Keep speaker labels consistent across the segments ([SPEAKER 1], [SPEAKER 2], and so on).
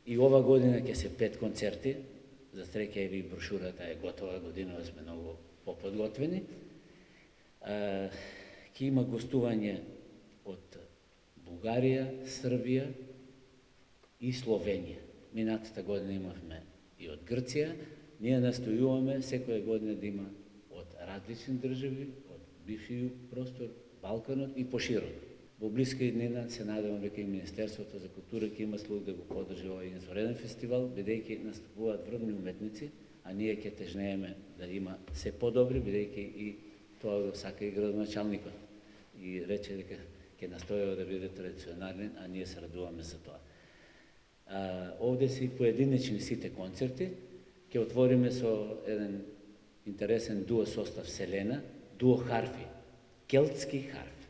[SPEAKER 1] И ова година ќе се 5 концерти, за среќа и брошурата е готова, годинава сме многу поподготвени. Ќе има гостување од Бугарија, Србија и Словенија. Минатата година имавме и од Грција. Ние настојуваме секоја година да има од различни држави, од бившиот простор, Балканот и поширок. Во блиска иднина се надевам дека и Министерството за култура ќе има слух да го подржи овој извонреден фестивал, бидејќи настапуваат врвни уметници, а ние ќе тежнееме да има се подобри, бидејќи и тоа го сака и градоначалникот. И рече дека ќе настојува да биде традиционален, а ние се радуваме за тоа. Овде се и поединечни сите концерти. Ќе отвориме со еден интересен дуо состав Селена, дуо харфи, келтски харфи.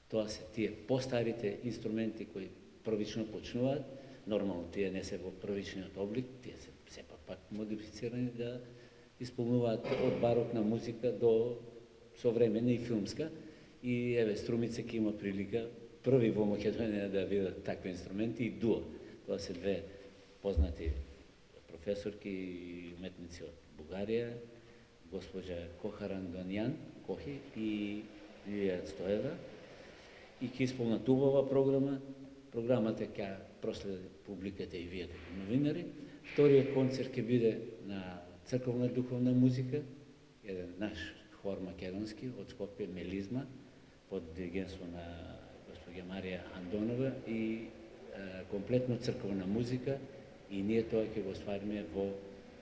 [SPEAKER 1] Тоа се тие постарите инструменти кои првично почнуваат. Нормално тие не се во првичниот облик, тие се сепак пак модифицирани да исполнуваат од барокна музика до современа и филмска. И еве Струмица ќе има прилика први во Македонија да видат такви инструменти и дуо. Тоа се две познати професорки и уметници од Бугарија, госпожа Кохаран Донјан, Кохи и Лилија Стоева. И ќе исполнат убава програма. Програмата ќе проследи публиката и вие како новинари. Вториот концерт ќе биде на црковна духовна музика, еден наш хор македонски од Скопје, Мелизма, под диригентство на госпожа Марија Андонова и комплетно црковна музика, и ние тоа ќе го оствариме во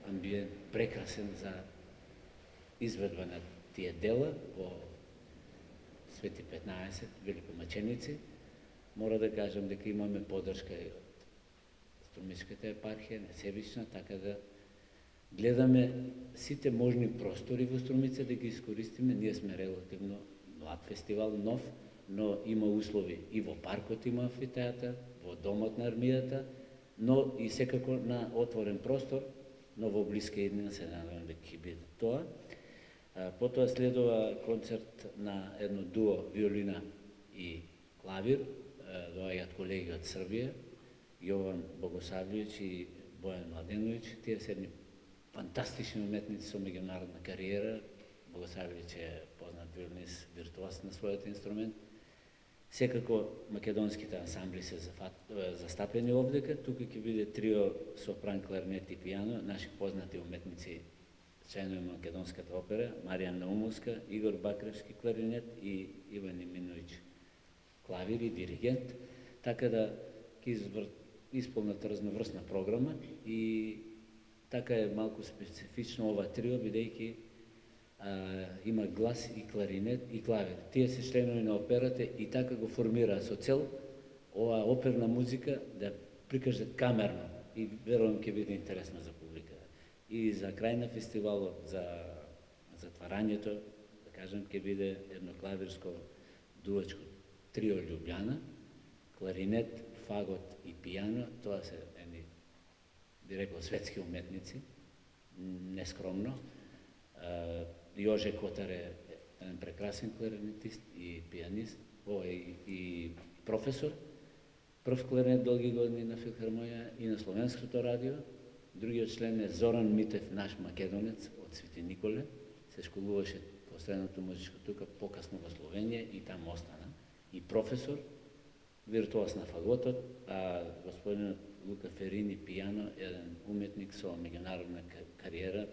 [SPEAKER 1] амбиент прекрасен за изведба на тие дела во Свети 15, великомаченици. Мора да кажам дека имаме подршка и од Струмичката епархија, несебична, така да гледаме сите можни простори во Струмица да ги искористиме. Ние сме релативно млад фестивал, нов, но има услови и во паркот има амфитеатар, во домот на армијата, но и секако на отворен простор, но во блиска иднина се надевам дека ќе биде тоа. Потоа следува концерт на едно дуо виолина и клавир, доаѓаат колеги од Србија, Јован Богосавлевиќ и Бојан Младеновиќ. Тие се едни фантастични уметници со меѓународна кариера. Богосавлевиќ е познат виолинист, виртуоз на својот инструмент. Секако македонските ансамбли се застапени овдека. Тука ќе биде трио сопран, кларнет и пијано, наши познати уметници, членови на Македонската опера, Марија Наумовска, Игор Бакревски кларинет и Иван Еминовиќ клавир и диригент. Така да ќе исполнат разноврсна програма и така е малку специфично ова трио, бидејќи има глас и кларинет и клавир. Тие се членови на операта и така го формираат со цел оваа оперна музика да прикажат камерно и верувам ќе биде интересна за публиката. И за крај на фестивалот, за затварањето, да кажем, ќе биде едно клавирско дуачко трио Љубљана, кларинет, фагот и пијано. Тоа се едни, би рекол, светски уметници, нескромно. Јоже Котар е еден прекрасен кларинетист и пијанист, и професор, прв кларинет долги години на Филхармонија и на Словенското радио. Другиот член е Зоран Митев, наш македонец од Свети Николе. Се школуваше по средното музичко тука, покасно во Словенија и таму остана. И професор, виртуоз на фаготот, а господинот Лука Ферини пијано, еден уметник со меѓународна кариера,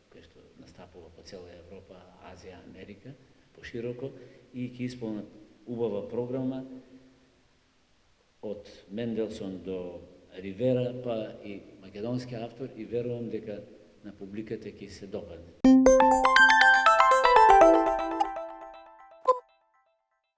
[SPEAKER 1] кој што настапува по цела Европа, Азија, Америка, пошироко, и ќе исполнат убава програма од Менделсон до Ривера, па и македонски автор, и верувам дека на публиката ќе се допадне.